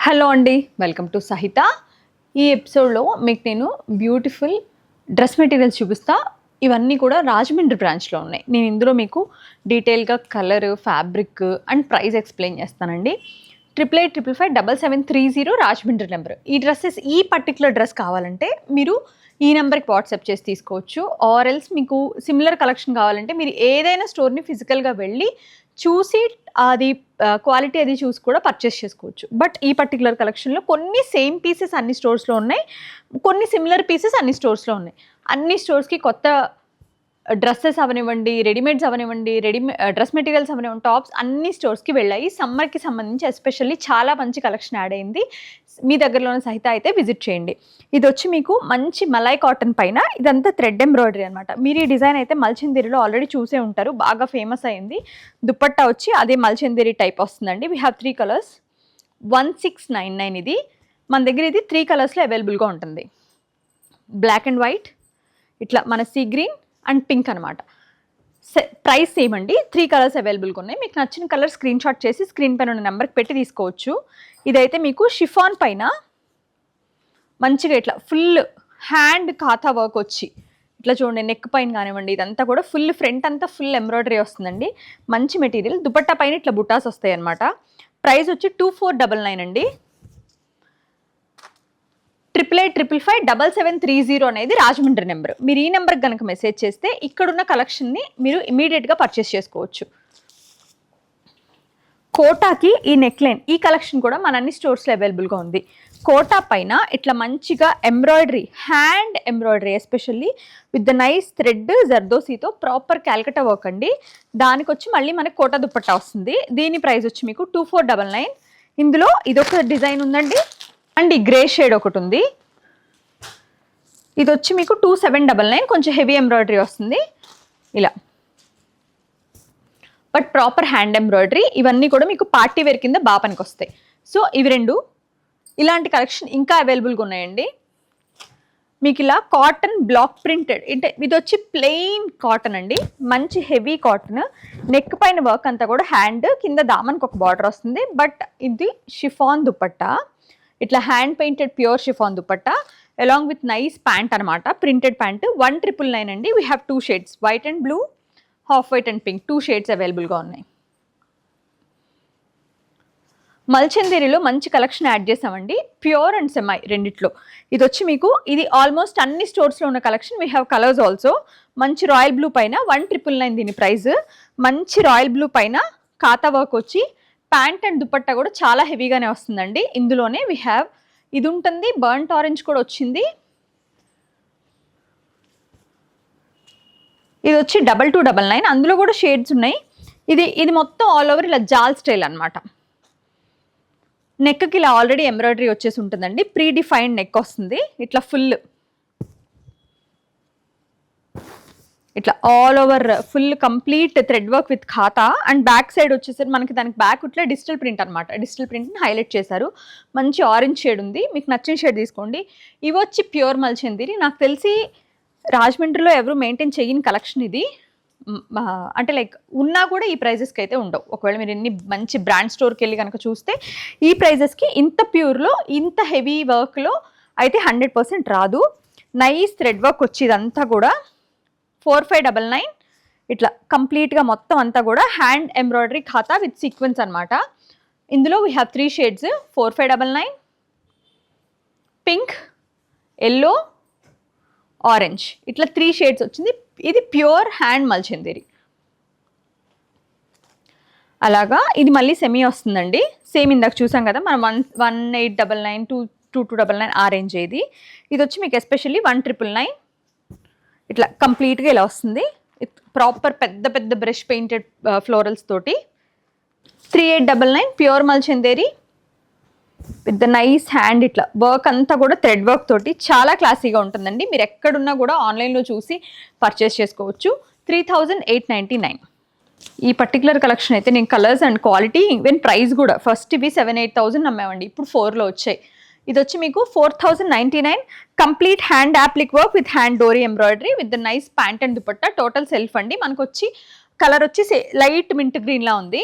Hello అండి, welcome to సహిత. ఈ ఎపిసోడ్లో మీకు నేను బ్యూటిఫుల్ డ్రెస్ మెటీరియల్స్ చూపిస్తా. ఇవన్నీ కూడా రాజమండ్రి బ్రాంచ్లో ఉన్నాయి. నేను ఇందులో మీకు డీటెయిల్గా colour, fabric and price explain చేస్తానండి. 88555770 రాజమండ్రి నెంబర్. ఈ డ్రెస్సెస్, ఈ పర్టికులర్ డ్రెస్ కావాలంటే మీరు ఈ నెంబర్కి వాట్సాప్ చేసి తీసుకోవచ్చు. ఆర్ ఎల్స్ మీకు సిమిలర్ కలెక్షన్ కావాలంటే మీరు ఏదైనా స్టోర్ని ఫిజికల్గా వెళ్ళి చూసి అది క్వాలిటీ అది చూసి కూడా పర్చేస్ చేసుకోవచ్చు. బట్ ఈ పర్టికులర్ కలెక్షన్లో కొన్ని సేమ్ పీసెస్ అన్ని స్టోర్స్లో ఉన్నాయి, కొన్ని సిమిలర్ పీసెస్ అన్ని స్టోర్స్లో ఉన్నాయి. అన్ని స్టోర్స్కి కొత్త డ్రెస్సెస్ అవనివ్వండి, రెడీమేడ్స్ అవనివ్వండి, డ్రెస్ మెటీరియల్స్ అవనివ్వండి, టాప్స్ అన్ని స్టోర్స్కి వెళ్ళాయి. సమ్మర్కి సంబంధించి ఎస్పెషల్లీ చాలా మంచి కలెక్షన్ యాడ్ అయింది. మీ దగ్గరలోనే సహిత అయితే విజిట్ చేయండి. ఇది వచ్చి మీకు మంచి మలై కాటన్ పైన ఇదంతా థ్రెడ్ ఎంబ్రాయిడరీ అనమాట. మీరు ఈ డిజైన్ అయితే మల్చందేరిలో ఆల్రెడీ చూసే ఉంటారు, బాగా ఫేమస్ అయింది. దుపట్టా వచ్చి అదే మల్చందేరి టైప్ వస్తుందండి. We have 3 colours. 1699 ఇది మన దగ్గర. ఇది 3 కలర్స్లో అవైలబుల్గా ఉంటుంది. బ్లాక్ అండ్ వైట్, ఇట్లా మన సీ గ్రీన్ అండ్ పింక్ అనమాట. ప్రైస్ సేమ్ అండి. 3 కలర్స్ అవైలబుల్గా ఉన్నాయి. మీకు నచ్చిన కలర్ స్క్రీన్ షాట్ చేసి స్క్రీన్ పైన ఉన్న నెంబర్కి పెట్టి తీసుకోవచ్చు. ఇదైతే మీకు షిఫాన్ పైన మంచిగా ఇట్లా ఫుల్ హ్యాండ్ కాథా వర్క్ వచ్చి ఇట్లా చూడండి, నెక్ పైన కానివ్వండి, ఇదంతా కూడా ఫుల్ ఫ్రంట్ అంతా ఫుల్ ఎంబ్రాయిడరీ వస్తుందండి. మంచి మెటీరియల్. దుపట్టా పైన ఇట్లా బుటాస్ వస్తాయి అనమాట. ప్రైస్ వచ్చి 2499 అండి. 88555770 అనేది రాజమండ్రి నెంబర్. మీరు ఈ నెంబర్కి కనుక మెసేజ్ చేస్తే ఇక్కడున్న కలెక్షన్ని మీరు ఇమీడియట్గా పర్చేస్ చేసుకోవచ్చు. కోటాకి ఈ నెక్లైన్, ఈ కలెక్షన్ కూడా మన అన్ని స్టోర్స్లో అవైలబుల్గా ఉంది. కోటా పైన ఇట్లా మంచిగా embroidery, hand embroidery, especially with the nice thread జర్దోసీతో ప్రాపర్ క్యాల్కటా వర్క్ అండి. దానికి వచ్చి మళ్ళీ మనకి కోటా దుపట్టా వస్తుంది. దీని ప్రైస్ వచ్చి మీకు 2499. ఇందులో ఇదొక డిజైన్ ఉందండి అండ్ ఈ గ్రే షేడ్ ఒకటి ఉంది. ఇది వచ్చి మీకు 2799. కొంచెం హెవీ ఎంబ్రాయిడరీ వస్తుంది ఇలా, బట్ ప్రాపర్ హ్యాండ్ ఎంబ్రాయిడరీ. ఇవన్నీ కూడా మీకు పార్టీ వేర్ కింద బాగా పనికి వస్తాయి. సో ఇవి రెండు. ఇలాంటి కలెక్షన్ ఇంకా అవైలబుల్గా ఉన్నాయండి. మీకు ఇలా కాటన్ బ్లాక్ ప్రింటెడ్, అంటే ఇది వచ్చి ప్లెయిన్ కాటన్ అండి, మంచి హెవీ కాటన్. నెక్ పైన వర్క్ అంతా కూడా హ్యాండ్ కింద దామన్కి ఒక బార్డర్ వస్తుంది. బట్ ఇది షిఫాన్ దుపట్టా, ఇట్లా hand painted pure chiffon dupatta along with nice pant అనమాట, ప్రింటెడ్ ప్యాంట్. 1999 అండి. We have 2 shades, white and blue, half white and pink, 2 shades అవైలబుల్గా ఉన్నాయి. మల్చందేరిలో మంచి కలెక్షన్ యాడ్ చేసామండి, ప్యూర్ అండ్ సెమై రెండిట్లో. ఇది వచ్చి మీకు ఇది ఆల్మోస్ట్ అన్ని స్టోర్స్లో ఉన్న collection. We have colours also. మంచి రాయల్ బ్లూ పైన 1999 దీని ప్రైస్. మంచి రాయల్ బ్లూ పైన కాతా వర్క్ వచ్చి ప్యాంట్ అండ్ దుపట్టా కూడా చాలా హెవీగానే వస్తుందండి. ఇందులోనే వీ హ్యావ్ ఇది ఉంటుంది, బర్న్ట్ ఆరెంజ్ కూడా వచ్చింది. ఇది వచ్చి 2299. అందులో కూడా షేడ్స్ ఉన్నాయి. ఇది మొత్తం ఆల్ ఓవర్ ఇలా జాల్ స్టైల్ అనమాట. నెక్కి ఇలా ఆల్రెడీ ఎంబ్రాయిడరీ వచ్చేసి ఉంటుందండి. ప్రీ డిఫైన్డ్ నెక్ వస్తుంది. ఇట్లా ఫుల్ ఇట్లా all over full complete thread work with ఖాతా. అండ్ బ్యాక్ సైడ్ వచ్చేసరికి మనకి దానికి బ్యాక్ ఇట్లా డిజిటల్ ప్రింట్ అనమాట. డిజిటల్ ప్రింట్ని హైలైట్ చేశారు. మంచి ఆరెంజ్ షేడ్ ఉంది. మీకు నచ్చిన షేడ్ తీసుకోండి. ఇవి వచ్చి ప్యూర్ మల్చందేరి. నాకు తెలిసి రాజమండ్రిలో ఎవరు మెయింటైన్ చేయని కలెక్షన్ ఇది. అంటే లైక్ ఉన్నా కూడా ఈ ప్రైజెస్కి అయితే ఉండవు. ఒకవేళ మీరు ఎన్ని మంచి బ్రాండ్ స్టోర్కి వెళ్ళి కనుక చూస్తే ఈ ప్రైజెస్కి ఇంత ప్యూర్లో, ఇంత హెవీ వర్క్లో అయితే 100% రాదు. నైస్ థ్రెడ్ వర్క్ వచ్చి ఇదంతా కూడా 4599. ఇట్లా కంప్లీట్గా మొత్తం అంతా కూడా హ్యాండ్ ఎంబ్రాయిడరీ ఖాతా విత్ సీక్వెన్స్ అనమాట. ఇందులో we have 3 shades, 4599, pink, yellow, orange, ఇట్లా 3 షేడ్స్ వచ్చింది. ఇది ప్యూర్ హ్యాండ్ మల్చందేరి. అలాగా ఇది మళ్ళీ సెమీ వస్తుందండి. సేమ్ ఇందాక చూసాం కదా మనం 1899, 2299 ఆ రేంజ్. ఇది వచ్చి మీకు ఎస్పెషల్లీ 1999. ఇట్లా కంప్లీట్గా ఇలా వస్తుంది. ప్రాపర్ పెద్ద పెద్ద బ్రష్ పెయింటెడ్ ఫ్లోరల్స్ తోటి. 3899 ప్యూర్ మల్చందేరి విత్ ద నైస్ హ్యాండ్. ఇట్లా వర్క్ అంతా కూడా థ్రెడ్ వర్క్ తోటి చాలా క్లాసీగా ఉంటుందండి. మీరు ఎక్కడున్నా కూడా ఆన్లైన్లో చూసి పర్చేస్ చేసుకోవచ్చు. 3899. ఈ పర్టికులర్ కలెక్షన్ అయితే నేను colours and quality even price కూడా ఫస్ట్ ఇవి 7,000-8,000 అమ్మామండి, ఇప్పుడు 4లో వచ్చాయి. ఇది వచ్చి మీకు 4099. Complete hand applique work with hand డోరీ embroidery with the nice pant and dupatta. Total self అండి. మనకు వచ్చి కలర్ వచ్చి లైట్ మింట్ గ్రీన్లా ఉంది.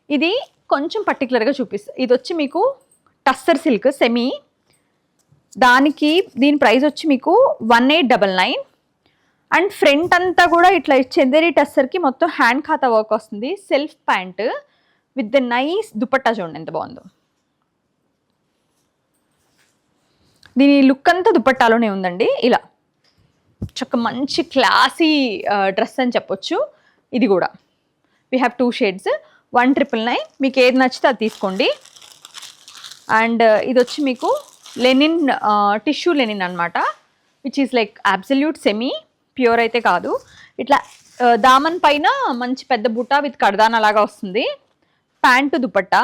ఇది కొంచెం పర్టికులర్గా చూపిస్తా. ఇది వచ్చి మీకు టస్సర్ సిల్క్ సెమీ, దానికి దీని ప్రైస్ వచ్చి మీకు 1899. అండ్ ఫ్రంట్ అంతా కూడా ఇట్లా చందేరి టస్సర్కి మొత్తం హ్యాండ్ ఖాతా వర్క్ వస్తుంది. Self pant with the nice dupatta చూడండి ఎంత బాగుందో. దీని లుక్ అంతా దుపట్టాలోనే ఉందండి. ఇలా చక్క మంచి క్లాసీ డ్రెస్ అని చెప్పొచ్చు. ఇది కూడా వీ హ్యావ్ 2 షేడ్స్, 1999. మీకు ఏది నచ్చితే అది తీసుకోండి. అండ్ ఇది వచ్చి మీకు లెనిన్, టిష్యూ లెనిన్ అనమాట, which is like absolute semi pure అయితే కాదు. ఇట్లా దామన్ పైన మంచి పెద్ద బుట్ట విత్ కడదాన్ అలాగా వస్తుంది. ప్యాంటు దుపట్టా.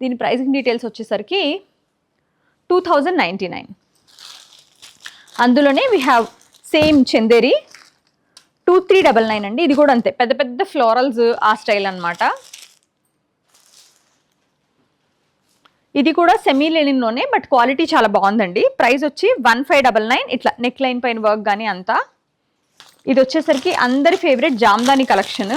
దీని ప్రైసింగ్ డీటెయిల్స్ వచ్చేసరికి 2099. అందులోనే వీ హ్యావ్ సేమ్ చందేరి 2399 అండి. ఇది కూడా అంతే, పెద్ద పెద్ద ఫ్లోరల్స్ ఆ స్టైల్ అనమాట. ఇది కూడా సెమీ లెనిన్లోనే, బట్ క్వాలిటీ చాలా బాగుందండి. ప్రైస్ వచ్చి 1599. ఇట్లా నెక్ లైన్ పైన వర్క్ కానీ అంతా. ఇది వచ్చేసరికి అందరి ఫేవరెట్ జామ్దాని కలెక్షన్.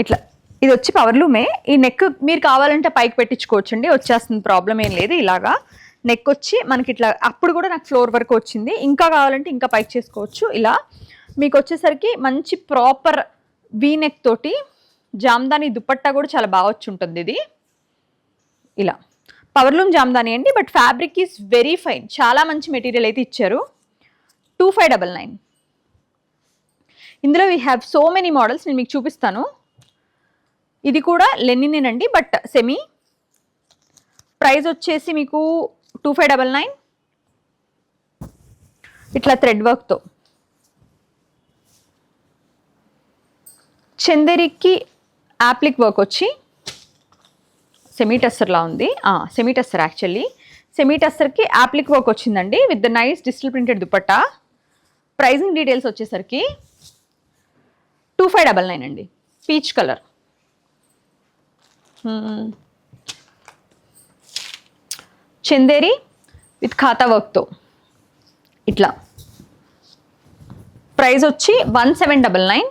ఇట్లా ఇది వచ్చి పవర్లూమే. ఈ నెక్ మీరు కావాలంటే పైకి పెట్టించుకోవచ్చు అండి, వచ్చేస్తుంది, ప్రాబ్లం ఏం లేదు. ఇలాగా నెక్ వచ్చి మనకి ఇట్లా, అప్పుడు కూడా నాకు ఫ్లోర్ వరకు వచ్చింది. ఇంకా కావాలంటే ఇంకా పైకి చేసుకోవచ్చు. ఇలా మీకు వచ్చేసరికి మంచి ప్రాపర్ వీ నెక్ తోటి జామ్దాని దుపట్టా కూడా చాలా బాగా వచ్చి ఉంటుంది. ఇది ఇలా పవర్లూమ్ జామ్దాని అండి, but fabric is very fine. చాలా మంచి మెటీరియల్ అయితే ఇచ్చారు. 2599. ఇందులో we have so many models, నేను మీకు చూపిస్తాను. ఇది కూడా లెనినేనండి, బట్ సెమీ. ప్రైస్ వచ్చేసి మీకు 2599. ఇట్లా థ్రెడ్ వర్క్తో చందేరికి యాప్లిక్ వర్క్ వచ్చి సెమీ టస్సర్లా ఉంది. Semi tussar actually. సెమీ టస్సర్కి యాప్లిక్ వర్క్ వచ్చిందండి with the nice digital printed dupatta. Pricing details వచ్చేసరికి 2599 అండి. Peach colour. చందేరి విత్ ఖాతా వర్క్తో ఇట్లా. ప్రైస్ వచ్చి 1799.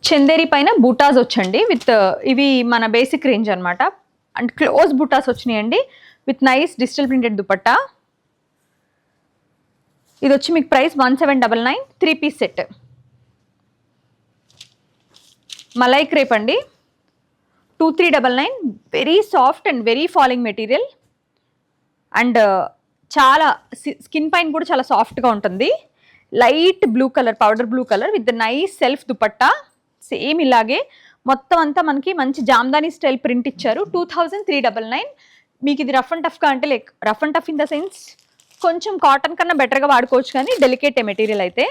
చందేరి పైన బూటాస్ వచ్చండి విత్, ఇవి మన బేసిక్ రేంజ్ అనమాట. అండ్ క్లోజ్ బూటాస్ వచ్చినాయండి with nice digital printed dupatta. ఇది వచ్చి మీకు price 1799. 3 piece set. Malai crepe అండి, 2399. Very soft and very falling material. And చాలా స్కిన్ పైన కూడా చాలా సాఫ్ట్గా ఉంటుంది. Light blue colour, powder blue colour with nice self dupatta. Same ఇలాగే మొత్తం అంతా మనకి మంచి జామ్దాని స్టైల్ ప్రింట్ ఇచ్చారు. 2399. మీకు ఇది రఫ్ అండ్ టఫ్గా అంటే like rough and tough in the sense కొంచెం కాటన్ కన్నా బెటర్గా వాడుకోవచ్చు, కానీ డెలికేట్ మెటీరియల్ అయితే.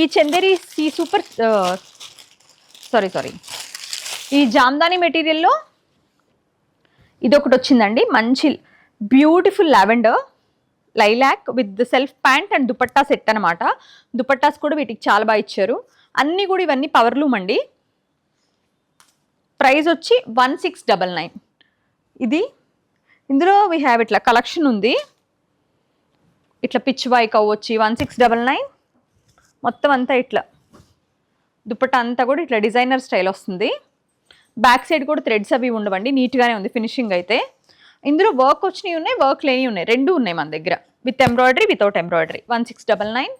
ఈ చందేరి సూపర్ సారీ ఈ జామ్దాని మెటీరియల్లో ఇదొకటి వచ్చిందండి, మంచి beautiful lavender lilac with self pant and dupatta set అనమాట. దుపట్టాస్ కూడా వీటికి చాలా బాగా ఇచ్చారు. అన్నీ కూడా ఇవన్నీ పవర్లూమ్ అండి. ప్రైస్ వచ్చి 1699. ఇది ఇందులో వీ హ్యావ్ ఇట్లా కలెక్షన్ ఉంది. ఇట్లా పిచ్ వైక్ అవ్వచ్చు 1699. మొత్తం అంతా ఇట్లా దుపట్టా అంతా కూడా ఇట్లా డిజైనర్ స్టైల్ వస్తుంది. బ్యాక్ సైడ్ కూడా థ్రెడ్స్ అవి ఉండవండి, నీట్గానే ఉంది ఫినిషింగ్ అయితే. ఇందులో వర్క్ వచ్చినవి ఉన్నాయి, వర్క్ లేనివి ఉన్నాయి, రెండు ఉన్నాయి మన దగ్గర. With embroidery, without embroidery. 1699.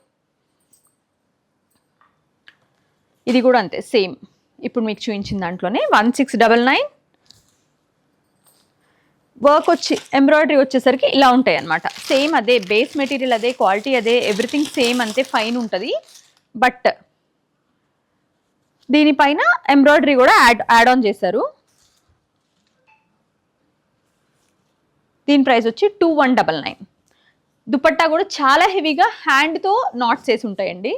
ఇది కూడా అంతే సేమ్, ఇప్పుడు మీకు చూపించిన దాంట్లోనే 1699. వర్క్ వచ్చి ఎంబ్రాయిడరీ వచ్చేసరికి ఇలా ఉంటాయి అన్నమాట. సేమ్ అదే బేస్ మెటీరియల్, అదే క్వాలిటీ, అదే ఎవ్రీథింగ్ సేమ్, అంతే ఫైన్ ఉంటుంది. బట్ దీనిపైన ఎంబ్రాయిడరీ కూడా యాడ్ ఆన్ చేశారు. దీని ప్రైస్ వచ్చి 2199. దుపట్టా కూడా చాలా హెవీగా హ్యాండ్తో నాట్స్ వేసి ఉంటాయండి.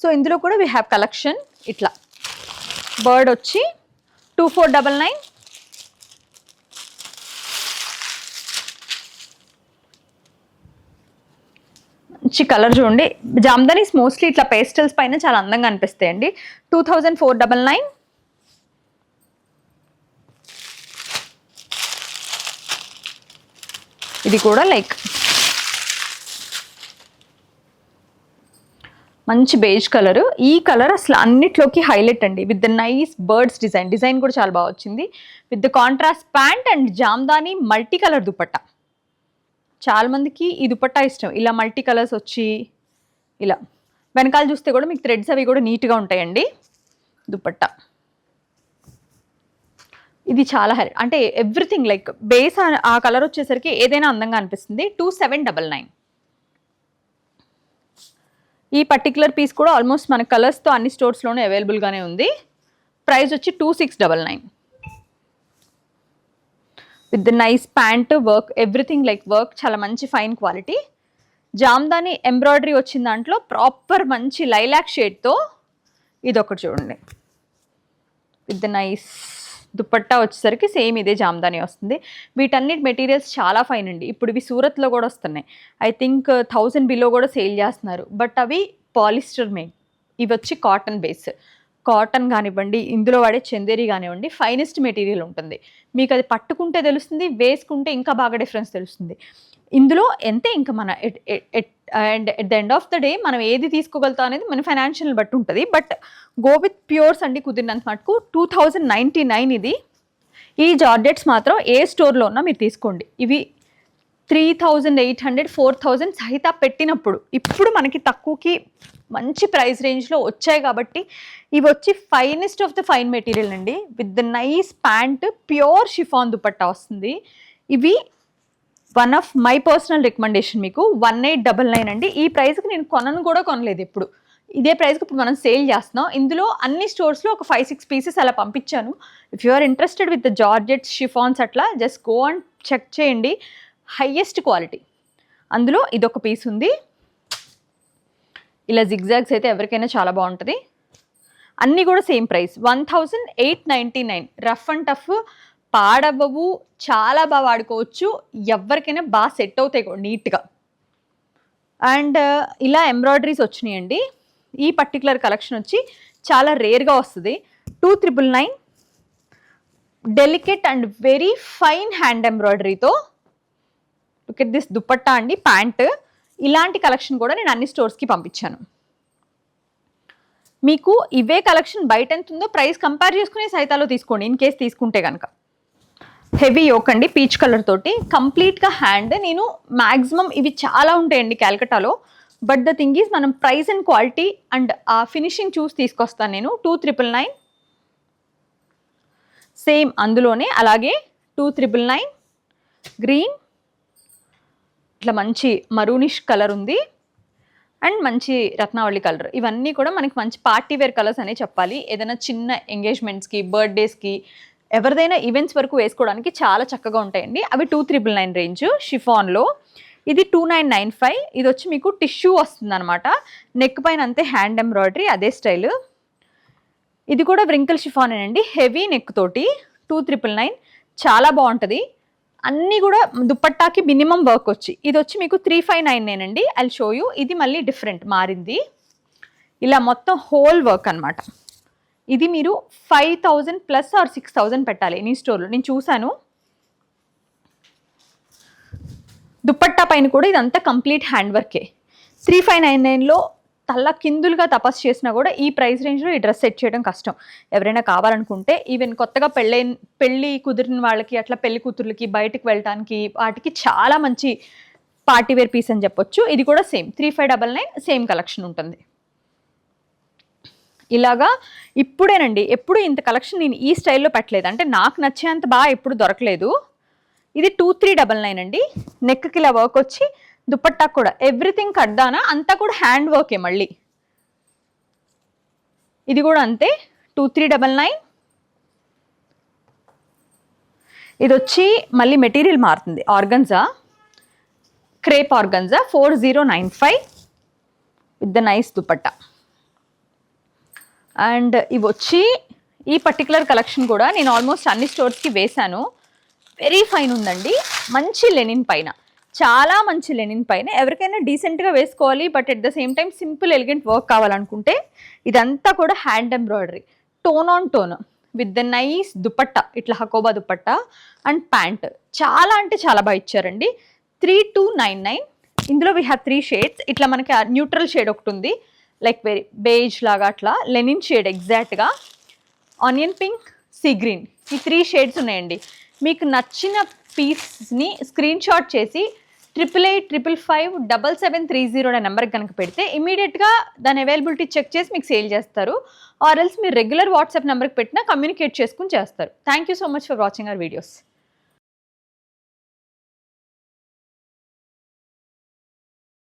సో ఇందులో కూడా వీ హ్యావ్ కలెక్షన్. ఇట్లా బర్డ్ వచ్చి 2499. మంచి కలర్ చూడండి. జామ్దానీస్ మోస్ట్లీ ఇట్లా పేస్టల్స్ పైన చాలా అందంగా అనిపిస్తాయండి. 2499. ఇది కూడా లైక్ మంచి బేజ్ కలర్. ఈ కలర్ అసలు అన్నిట్లోకి హైలైట్ అండి. With the nice birds design కూడా చాలా బాగా వచ్చింది. With the contrast pant and Jamdani multi colour dupatta. చాలా మందికి ఈ దుపట్టా ఇష్టం, ఇలా మల్టీ కలర్స్ వచ్చి ఇలా వెనకాల చూస్తే కూడా మీకు థ్రెడ్స్ అవి కూడా నీట్గా ఉంటాయండి. దుపట్టా ఇది చాలా అంటే ఎవ్రీథింగ్ లైక్ బేస్ ఆ కలర్ వచ్చేసరికి ఏదైనా అందంగా అనిపిస్తుంది. 2799. ఈ పర్టికులర్ పీస్ కూడా ఆల్మోస్ట్ మన కలర్స్తో అన్ని స్టోర్స్లోనే అవైలబుల్గానే ఉంది. ప్రైస్ వచ్చి 2699. With the nice pant work, everything like work చాలా మంచి ఫైన్ క్వాలిటీ. జామ్దాని ఎంబ్రాయిడరీ వచ్చిన దాంట్లో ప్రాపర్ మంచి లైలాక్ షేడ్తో ఇది ఒకటి చూడండి. విత్ ద నైస్ దుపట్టా వచ్చేసరికి సేమ్ ఇదే జామ్దాని వస్తుంది. వీటన్నిటి మెటీరియల్స్ చాలా ఫైన్ అండి. ఇప్పుడు ఇవి సూరత్లో కూడా వస్తున్నాయి. ఐ థింక్ 1000 బిలో కూడా సేల్ చేస్తున్నారు. బట్ అవి పాలిస్టర్ మేడ్, ఇవి వచ్చి కాటన్ బేస్. కాటన్ కానివ్వండి, ఇందులో వాడే చందేరి కానివ్వండి, ఫైనెస్ట్ మెటీరియల్ ఉంటుంది. మీకు అది పట్టుకుంటే తెలుస్తుంది, వేసుకుంటే ఇంకా బాగా డిఫరెన్స్ తెలుస్తుంది. ఇందులో ఎంతే ఇంకా మన and at the end of the day మనం ఏది తీసుకోగలుగుతాం అనేది మన ఫైనాన్షియల్ బట్టి ఉంటుంది. బట్ గో విత్ ప్యూర్స్ అండి కుదిరినంత మటుకు. 2099 ఇది. ఈ జార్జెట్స్ మాత్రం ఏ స్టోర్లో ఉన్నా మీరు తీసుకోండి. ఇవి 3800 4000 సహిత పెట్టినప్పుడు ఇప్పుడు మనకి తక్కువకి మంచి ప్రైస్ రేంజ్లో వచ్చాయి కాబట్టి ఇవి వచ్చి finest of the fine material అండి. With the nice pant, pure chiffon dupatta వస్తుంది. ఇవి one of my personal recommendation మీకు. 1899 అండి. ఈ ప్రైస్కి నేను కొనలేదు ఎప్పుడు. ఇదే ప్రైస్కి ఇప్పుడు మనం సేల్ చేస్తున్నాం. ఇందులో అన్ని స్టోర్స్లో ఒక 5-6 పీసెస్ అలా పంపించాను. If you are interested with the georgettes, chiffons అట్లా జస్ట్ గో అండ్ చెక్ చేయండి. Highest quality. అందులో ఇదొక పీస్ ఉంది. ఇలా జిగ్జాగ్స్ అయితే ఎవరికైనా చాలా బాగుంటుంది. అన్నీ కూడా same price 1899. Rough and tough, పాడవ్వవు, చాలా బాగా వాడుకోవచ్చు. ఎవరికైనా బాగా సెట్ అవుతాయి కూడా నీట్గా. అండ్ ఇలా ఎంబ్రాయిడరీస్ వచ్చినాయండి. ఈ పర్టికులర్ కలెక్షన్ వచ్చి చాలా రేర్గా వస్తుంది. 2999. Delicate and very fine hand ఎంబ్రాయిడరీతో. లుక్ ఎట్ దిస్ దుపట్టా అండి, ప్యాంట్. ఇలాంటి కలెక్షన్ కూడా నేను అన్ని స్టోర్స్కి పంపించాను. మీకు ఇవే కలెక్షన్ బయట ఎంత ఉందో ప్రైస్ కంపేర్ చేసుకుని సైతాలో తీసుకోండి ఇన్ కేస్ తీసుకుంటే కనుక. హెవీ యోక్ అండి, పీచ్ కలర్ తోటి కంప్లీట్గా హ్యాండ్. నేను మ్యాక్సిమం ఇవి చాలా ఉంటాయండి క్యాల్కటాలో. బట్ ద థింగ్ ఈజ్ మనం ప్రైస్ అండ్ క్వాలిటీ అండ్ ఆ ఫినిషింగ్ చూసి తీసుకొస్తాను నేను. 2999. సేమ్ అందులోనే అలాగే 2999. గ్రీన్, ఇట్లా మంచి మరూనిష్ కలర్ ఉంది. అండ్ మంచి రత్నావళి కలర్. ఇవన్నీ కూడా మనకి మంచి పార్టీ వేర్ కలర్స్ అనే చెప్పాలి. ఏదైనా చిన్న ఎంగేజ్మెంట్స్కి, బర్త్డేస్కి, ఎవరిదైనా ఈవెంట్స్ వరకు వేసుకోవడానికి చాలా చక్కగా ఉంటాయండి. అవి 2999 రేంజ్ షిఫాన్లో. ఇది 2995. ఇది వచ్చి మీకు టిష్యూ వస్తుంది అనమాట. నెక్ పైన అంతే హ్యాండ్ ఎంబ్రాయిడరీ, అదే స్టైల్. ఇది కూడా వ్రింకిల్ షిఫానేనండి, హెవీ నెక్ తోటి. 2999. చాలా బాగుంటుంది. అన్నీ కూడా దుపట్టాకి మినిమం వర్క్ వచ్చి. ఇది వచ్చి మీకు 3599 అండి. I'll show you. ఇది మళ్ళీ డిఫరెంట్ మారింది. ఇలా మొత్తం హోల్ వర్క్ అనమాట. ఇది మీరు 5000 ప్లస్ ఆర్ 6000 పెట్టాలి నీ స్టోర్లో. నేను చూశాను. దుపట్టా పైన కూడా ఇదంతా కంప్లీట్ హ్యాండ్ వర్కే. 3599లో తల్ల కిందులుగా తపస్సు చేసినా కూడా ఈ ప్రైస్ రేంజ్లో ఈ డ్రెస్ సెట్ చేయడం కష్టం. ఎవరైనా కావాలనుకుంటే ఈవెన్ కొత్తగా పెళ్ళి కుదిరిన వాళ్ళకి, అట్లా పెళ్లి కూతుర్లకి బయటకు వెళ్ళటానికి వాటికి చాలా మంచి పార్టీవేర్ పీస్ అని చెప్పొచ్చు. ఇది కూడా సేమ్ 3599 సేమ్ కలెక్షన్ ఉంటుంది. ఇలాగా ఇప్పుడేనండి, ఎప్పుడు ఇంత కలెక్షన్ నేను ఈ స్టైల్లో పెట్టలేదు. అంటే నాకు నచ్చేంత బాగా ఎప్పుడు దొరకలేదు. ఇది 2399 అండి. నెక్కి ఇలా వర్క్ వచ్చి, దుపట్టా కూడా ఎవ్రీథింగ్ కడ్దానా అంతా కూడా హ్యాండ్ వర్కే మళ్ళీ. ఇది కూడా అంతే 2399. ఇది వచ్చి మళ్ళీ మెటీరియల్ మారుతుంది, organza, crepe organza. 4095 with the nice dupatta. And ఇవి వచ్చి ఈ పర్టికులర్ కలెక్షన్ కూడా నేను ఆల్మోస్ట్ అన్ని స్టోర్స్కి వేశాను. వెరీ ఫైన్ ఉందండి. మంచి లెనిన్ పైన, చాలా మంచి లెనిన్ పైన. ఎవరికైనా డీసెంట్గా వేసుకోవాలి but at the same time simple elegant work కావాలనుకుంటే ఇదంతా కూడా hand embroidery, tone on tone with the nice dupatta, ఇట్లా హకోబా దుపట్టా అండ్ ప్యాంట్. చాలా అంటే చాలా బాగా ఇచ్చారండి. 3299. ఇందులో వీ హ్యావ్ 3 షేడ్స్. ఇట్లా మనకి న్యూట్రల్ షేడ్ ఒకటి ఉంది, లైక్ వెరీ బేజ్ లాగా అట్లా లెనిన్ షేడ్ ఎగ్జాక్ట్గా, ఆనియన్ పింక్, సీ గ్రీన్, ఈ 3 షేడ్స్ ఉన్నాయండి. మీకు నచ్చిన పీస్ని స్క్రీన్ షాట్ చేసి 8885557730 అనే నెంబర్కి కనుక పెడితే ఇమీడియట్గా దాని అవైలబిలిటీ చెక్ చేసి మీకు సేల్ చేస్తారు. ఆర్ ఎల్స్ మీరు రెగ్యులర్ వాట్సాప్ నెంబర్కి పెట్టినా కమ్యూనికేట్ చేసుకుని చేస్తారు. Thank you so much for watching our videos.